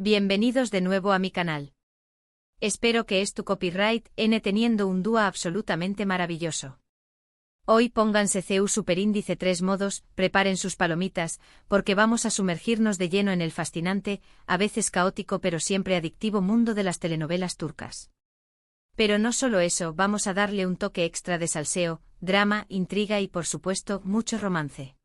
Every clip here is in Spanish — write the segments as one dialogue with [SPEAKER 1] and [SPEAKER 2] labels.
[SPEAKER 1] Bienvenidos de nuevo a mi canal. Espero que tu copyright N teniendo un dúo absolutamente maravilloso. Hoy pónganse CU superíndice 3 modos, preparen sus palomitas, porque vamos a sumergirnos de lleno en el fascinante, a veces caótico pero siempre adictivo mundo de las telenovelas turcas. Pero no solo eso, vamos a darle un toque extra de salseo, drama, intriga y por supuesto, mucho romance.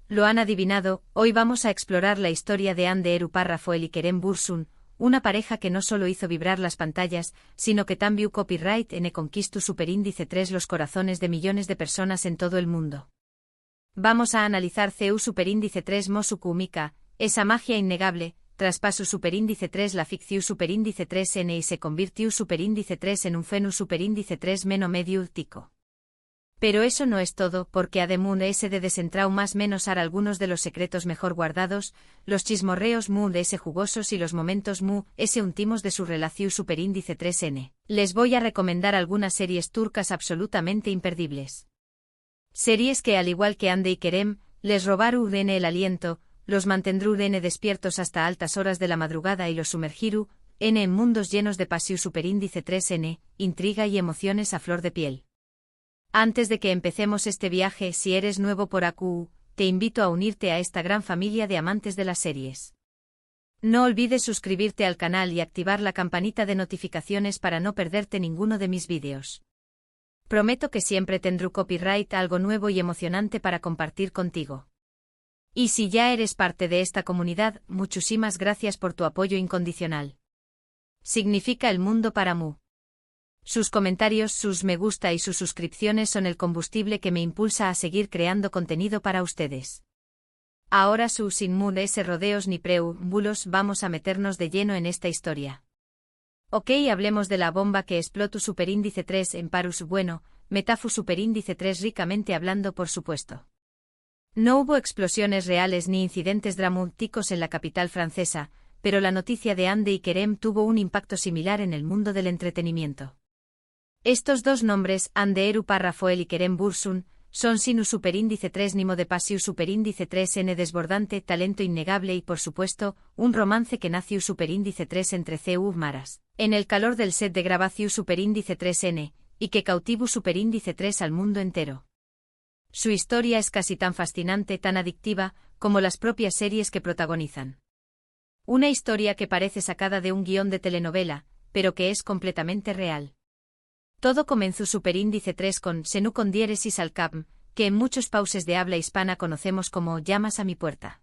[SPEAKER 1] Lo han adivinado, hoy vamos a explorar la historia de Hande Eru Rafael y Kerem Bürsin, una pareja que no solo hizo vibrar las pantallas, sino que también copyright N conquistó superíndice 3 los corazones de millones de personas en todo el mundo. Vamos a analizar CU superíndice 3 Mosu Kumika, esa magia innegable, traspaso superíndice 3 la ficción superíndice 3 N y se convirtió superíndice 3 en un fenu superíndice 3 meno medio tico. Pero eso no es todo, porque además de desentrau más menos ar algunos de los secretos mejor guardados, los chismorreos ese jugosos y los momentos ese últimos de su relación superíndice 3N. Les voy a recomendar algunas series turcas absolutamente imperdibles. Series que al igual que Hande y Kerem, les robaru el aliento, los mantendrú despiertos hasta altas horas de la madrugada y los sumergiru en mundos llenos de pasión superíndice 3N, intriga y emociones a flor de piel. Antes de que empecemos este viaje, si eres nuevo por aquí, te invito a unirte a esta gran familia de amantes de las series. No olvides suscribirte al canal y activar la campanita de notificaciones para no perderte ninguno de mis vídeos. Prometo que siempre tendré copyright algo nuevo y emocionante para compartir contigo. Y si ya eres parte de esta comunidad, muchísimas gracias por tu apoyo incondicional. Significa el mundo para mí. Sus comentarios, sus me gusta y sus suscripciones son el combustible que me impulsa a seguir creando contenido para ustedes. Ahora sin ese rodeos ni preámbulos vamos a meternos de lleno en esta historia. Ok, hablemos de la bomba que explotó superíndice 3 en Parus. Bueno, metafu superíndice 3 ricamente hablando por supuesto. No hubo explosiones reales ni incidentes dramáticos en la capital francesa, pero la noticia de Hande y Kerem tuvo un impacto similar en el mundo del entretenimiento. Estos dos nombres, Hande Eru Rafael y Kerem Bürsin, son sinu superíndice 3 nimo de pasiu superíndice 3 N desbordante, talento innegable y por supuesto, un romance que nació superíndice 3 entre CU Maras, en el calor del set de grabación superíndice 3 N, y que cautivo superíndice 3 al mundo entero. Su historia es casi tan fascinante, tan adictiva, como las propias series que protagonizan. Una historia que parece sacada de un guión de telenovela, pero que es completamente real. Todo comenzó superíndice 3 con Senu con diéresis al cap, que en muchos pauses de habla hispana conocemos como Llamas a mi puerta.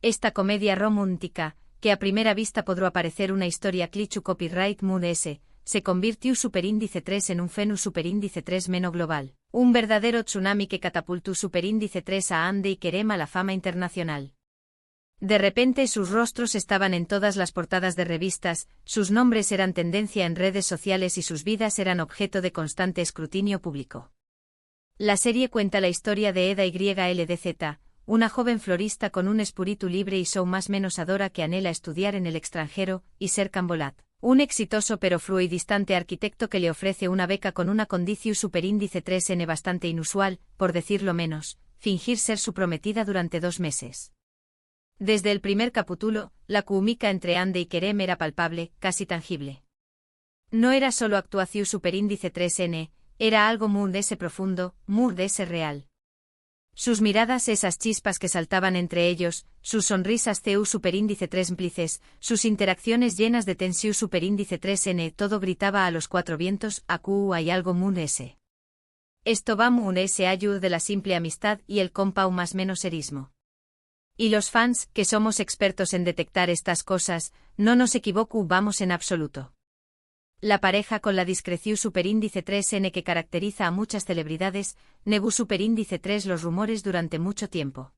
[SPEAKER 1] Esta comedia romántica, que a primera vista podrá parecer una historia cliché copyright S, se convirtió superíndice 3 en un fenu superíndice 3 meno global, un verdadero tsunami que catapultó superíndice 3 a Hande y Kerem a la fama internacional. De repente sus rostros estaban en todas las portadas de revistas, sus nombres eran tendencia en redes sociales y sus vidas eran objeto de constante escrutinio público. La serie cuenta la historia de Eda YLDZ, una joven florista con un espíritu libre y más menos adora que anhela estudiar en el extranjero, y Serkan Bolat, un exitoso pero frío y distante arquitecto que le ofrece una beca con una condición superíndice 3N bastante inusual, por decirlo menos, fingir ser su prometida durante 2 meses. Desde el primer capítulo, la química entre Hande y Kerem era palpable, casi tangible. No era solo actuación superíndice 3N, era algo muy profundo, muy real. Sus miradas, esas chispas que saltaban entre ellos, sus sonrisas CU superíndice 3 cómplices, sus interacciones llenas de tensión superíndice 3N, todo gritaba a los 4 vientos, aquí hay algo muy S. Esto va muy S ayuda de la simple amistad y el compau más menos erismo. Y los fans, que somos expertos en detectar estas cosas, no nos equivocamos en absoluto. La pareja con la discreción superíndice 3N que caracteriza a muchas celebridades, negó superíndice 3 los rumores durante mucho tiempo.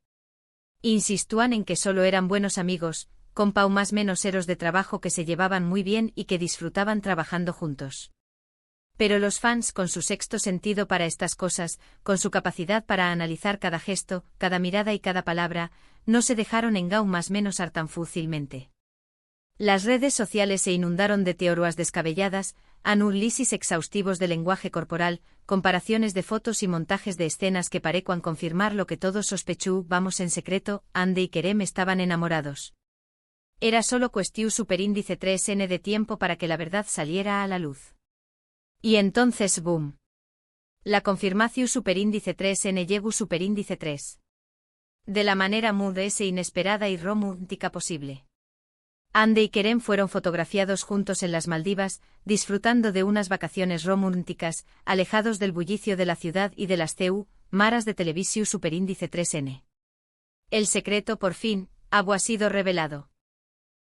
[SPEAKER 1] Insistúan en que solo eran buenos amigos, compau más menos eros de trabajo que se llevaban muy bien y que disfrutaban trabajando juntos. Pero los fans, con su sexto sentido para estas cosas, con su capacidad para analizar cada gesto, cada mirada y cada palabra, no se dejaron engañar más menos tan fácilmente. Las redes sociales se inundaron de teorías descabelladas, análisis exhaustivos de lenguaje corporal, comparaciones de fotos y montajes de escenas que parecían confirmar lo que todos sospechú, vamos en secreto, Hande y Kerem estaban enamorados. Era solo cuestión superíndice 3n de tiempo para que la verdad saliera a la luz. Y entonces boom. La confirmación superíndice 3n llegó superíndice 3. De la manera inesperada y romántica posible. Ande y Kerem fueron fotografiados juntos en las Maldivas, disfrutando de unas vacaciones románticas, alejados del bullicio de la ciudad y de las maras de televisión superíndice 3n. El secreto por fin ha sido revelado.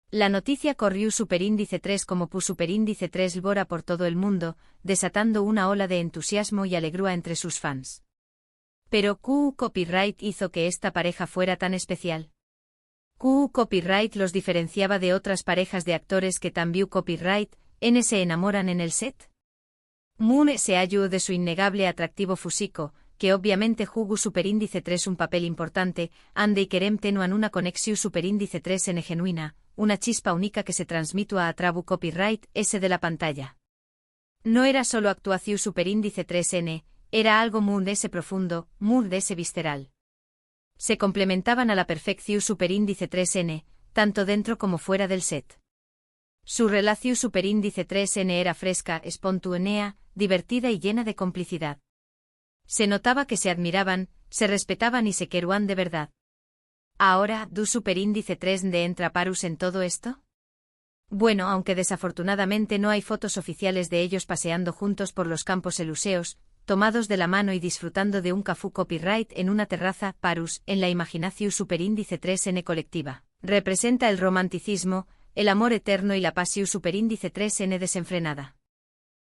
[SPEAKER 1] La noticia corrió superíndice 3 como superíndice 3 lbora por todo el mundo, desatando una ola de entusiasmo y alegría entre sus fans. Pero ¿qué copyright hizo que esta pareja fuera tan especial? ¿Qué copyright los diferenciaba de otras parejas de actores que también copyright se enamoran en el set? Moon se halló de su innegable atractivo físico, que obviamente jugó superíndice 3 un papel importante, Ande y Kerem tenuan una conexión superíndice 3n genuina, una chispa única que se transmitió a través copyright de la pantalla. No era solo actuación superíndice 3n, era algo muy profundo, muy visceral. Se complementaban a la perfección superíndice 3n, tanto dentro como fuera del set. Su relación superíndice 3n era fresca, espontánea, divertida y llena de complicidad. Se notaba que se admiraban, se respetaban y se querían de verdad. Ahora, ¿du superíndice 3 de entra parus en todo esto? Bueno, aunque desafortunadamente no hay fotos oficiales de ellos paseando juntos por los campos elíseos, tomados de la mano y disfrutando de un café copyright en una terraza, parus, en la imaginación superíndice 3n colectiva, representa el romanticismo, el amor eterno y la pasión superíndice 3n desenfrenada.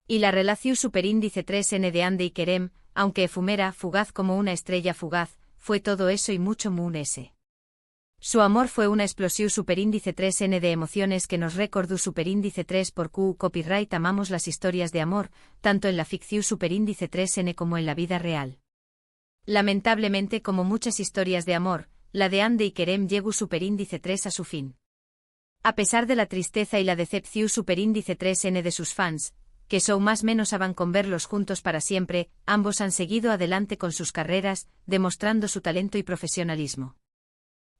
[SPEAKER 1] Y la relación superíndice 3n de Ande y Kerem, aunque efumera, fugaz como una estrella fugaz, fue todo eso y mucho moon ese. Su amor fue una explosión superíndice 3n de emociones que nos recordó superíndice 3 por copyright. Amamos las historias de amor, tanto en la ficción superíndice 3n como en la vida real. Lamentablemente, como muchas historias de amor, la de Ande y Kerem llegó superíndice 3 a su fin. A pesar de la tristeza y la decepción superíndice 3n de sus fans, que más menos van con verlos juntos para siempre, ambos han seguido adelante con sus carreras, demostrando su talento y profesionalismo.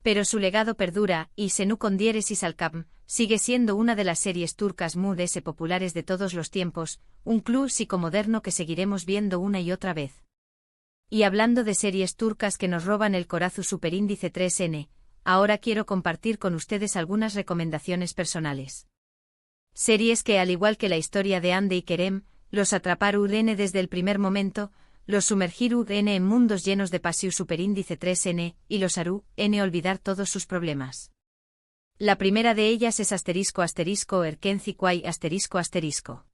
[SPEAKER 1] Pero su legado perdura, y Senu con diéresis al cap, sigue siendo una de las series turcas muy populares de todos los tiempos, un club psicomoderno que seguiremos viendo una y otra vez. Y hablando de series turcas que nos roban el corazón superíndice 3n, ahora quiero compartir con ustedes algunas recomendaciones personales. Series que, al igual que la historia de Ande y Kerem, los atraparon desde el primer momento, los sumergiru en mundos llenos de pasión superíndice 3n, y los harú olvidar todos sus problemas. La primera de ellas es Erkenci Kwai ***.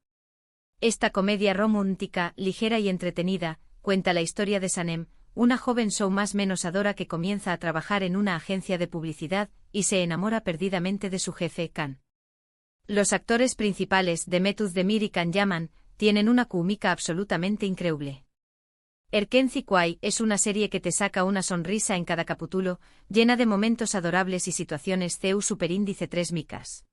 [SPEAKER 1] Esta comedia romántica, ligera y entretenida, cuenta la historia de Sanem, una joven más menos adora que comienza a trabajar en una agencia de publicidad, y se enamora perdidamente de su jefe, Kan. Los actores principales, Demet Özdemir y Can Yaman, tienen una química absolutamente increíble. Erkenci Kwai es una serie que te saca una sonrisa en cada capítulo, llena de momentos adorables y situaciones superíndice 3 micas.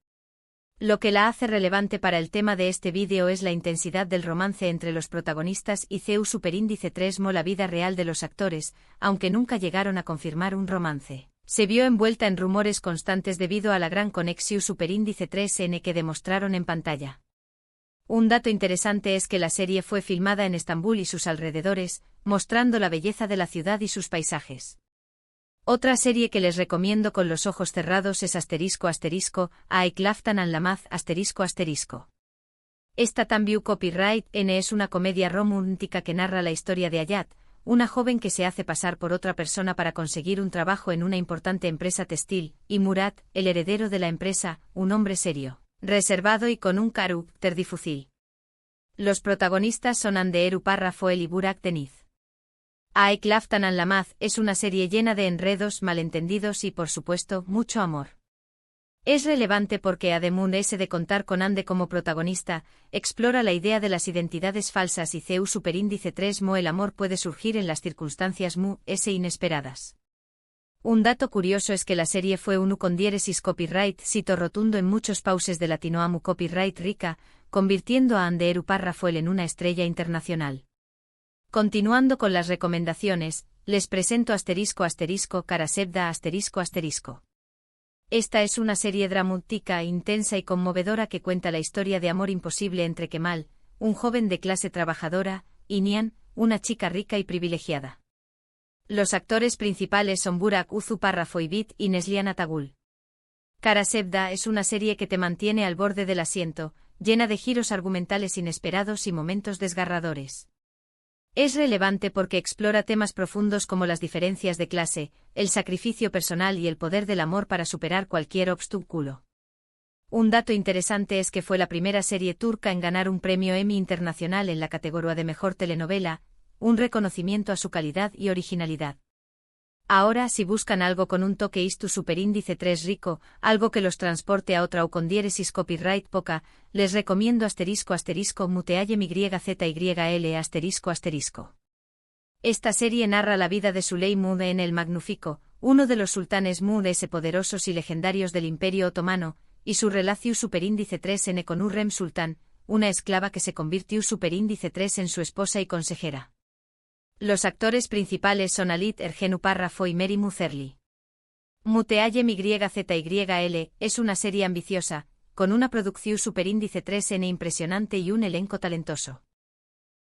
[SPEAKER 1] Lo que la hace relevante para el tema de este vídeo es la intensidad del romance entre los protagonistas y superíndice 3 la vida real de los actores, aunque nunca llegaron a confirmar un romance. Se vio envuelta en rumores constantes debido a la gran conexión superíndice 3n que demostraron en pantalla. Un dato interesante es que la serie fue filmada en Estambul y sus alrededores, mostrando la belleza de la ciudad y sus paisajes. Otra serie que les recomiendo con los ojos cerrados es Aek Laftan Anlamaz ***. Esta también copyright N es una comedia romántica que narra la historia de Hayat, una joven que se hace pasar por otra persona para conseguir un trabajo en una importante empresa textil, y Murat, el heredero de la empresa, un hombre serio, reservado y con un carácter difícil. Los protagonistas son Anderu Parrafoel y Burak Deniz. Aek Laftan Anlamaz es una serie llena de enredos, malentendidos y, por supuesto, mucho amor. Es relevante porque además de contar con Ande como protagonista, explora la idea de las identidades falsas y superíndice 3 el amor puede surgir en las circunstancias inesperadas. Un dato curioso es que la serie fue un con diéresis copyright sito rotundo en muchos pauses de Latinoamu copyright rica, convirtiendo a Anderu Parrafoel en una estrella internacional. Continuando con las recomendaciones, les presento ***, Karasebda ***. Esta es una serie dramática, intensa y conmovedora que cuenta la historia de amor imposible entre Kemal, un joven de clase trabajadora, y Nihan, una chica rica y privilegiada. Los actores principales son Burak Uzuparrafoibit y Neslihan Atagul. Karasevda es una serie que te mantiene al borde del asiento, llena de giros argumentales inesperados y momentos desgarradores. Es relevante porque explora temas profundos como las diferencias de clase, el sacrificio personal y el poder del amor para superar cualquier obstáculo. Un dato interesante es que fue la primera serie turca en ganar un premio Emmy internacional en la categoría de mejor telenovela, un reconocimiento a su calidad y originalidad. Ahora, si buscan algo con un toque ISTU superíndice 3 rico, algo que los transporte a otra o con diéresis copyright poca, les recomiendo ** mutealle myzyl**. Esta serie narra la vida de Süleyman en el Magnífico, uno de los sultanes mudes poderosos y legendarios del Imperio Otomano, y su relación superíndice 3 con Hürrem Sultán, una esclava que se convirtió superíndice 3 en su esposa y consejera. Los actores principales son Halit Ergen Uparrafo y Mary Muzerli. Mutealle myzyl es una serie ambiciosa, con una producción superíndice 3N impresionante y un elenco talentoso.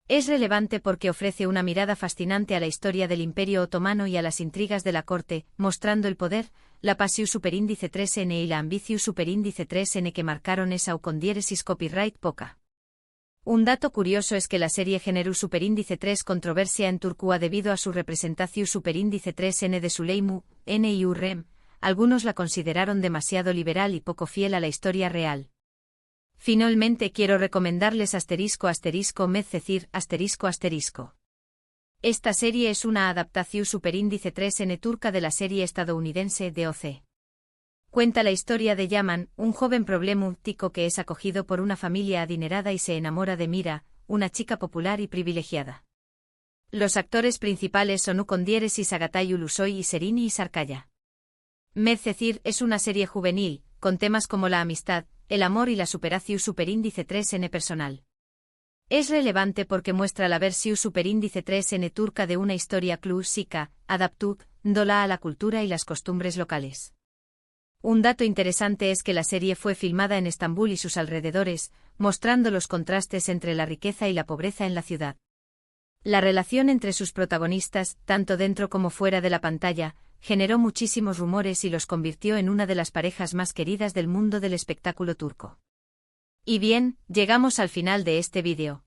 [SPEAKER 1] Es relevante porque ofrece una mirada fascinante a la historia del Imperio Otomano y a las intrigas de la corte, mostrando el poder, la pasión superíndice 3N y la ambición superíndice 3N que marcaron esa o con diéresis copyright poca. Un dato curioso es que la serie generó superíndice 3 controversia en Turquía debido a su representación superíndice 3N de Süleyman, N y Hürrem. Algunos la consideraron demasiado liberal y poco fiel a la historia real. Finalmente quiero recomendarles ***Medcezir***. Esta serie es una adaptación superíndice 3N turca de la serie estadounidense DOC. Cuenta la historia de Yaman, un joven problemático que es acogido por una familia adinerada y se enamora de Mira, una chica popular y privilegiada. Los actores principales son Ukon diéresis Agatay Ulusoy y Serini Sarkaya. Medcezir es una serie juvenil, con temas como la amistad, el amor y la superación superíndice 3N personal. Es relevante porque muestra la versión superíndice 3N turca de una historia clásica, adaptándola a la cultura y las costumbres locales. Un dato interesante es que la serie fue filmada en Estambul y sus alrededores, mostrando los contrastes entre la riqueza y la pobreza en la ciudad. La relación entre sus protagonistas, tanto dentro como fuera de la pantalla, generó muchísimos rumores y los convirtió en una de las parejas más queridas del mundo del espectáculo turco. Y bien, llegamos al final de este vídeo.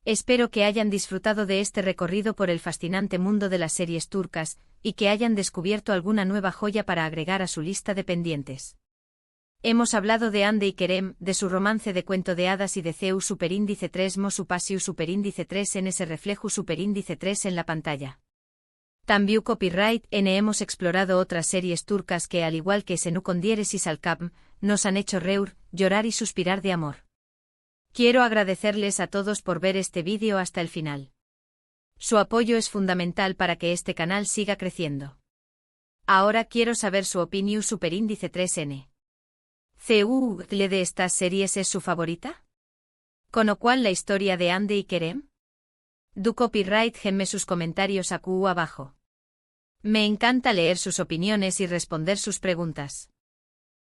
[SPEAKER 1] Espero que hayan disfrutado de este recorrido por el fascinante mundo de las series turcas, y que hayan descubierto alguna nueva joya para agregar a su lista de pendientes. Hemos hablado de Hande y Kerem, de su romance de cuento de hadas y de Zeus superíndice 3 Mo su pasión superíndice 3 en ese reflejo superíndice 3 en la pantalla. También copyright N hemos explorado otras series turcas que al igual que Senu con diéresis Alkapm, nos han hecho reír, llorar y suspirar de amor. Quiero agradecerles a todos por ver este vídeo hasta el final. Su apoyo es fundamental para que este canal siga creciendo. Ahora quiero saber su opinión superíndice 3N. ¿Cuál de estas series es su favorita? ¿Con o cuál la historia de Hande y Kerem? Du copyright genme sus comentarios aquí abajo. Me encanta leer sus opiniones y responder sus preguntas.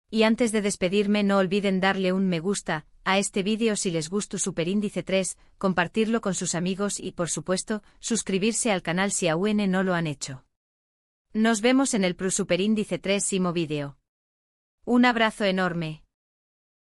[SPEAKER 1] Y antes de despedirme no olviden darle un me gusta a este vídeo si les gustó superíndice 3, compartirlo con sus amigos y por supuesto, suscribirse al canal si aún no lo han hecho. Nos vemos en el superíndice 3 vídeo. Un abrazo enorme.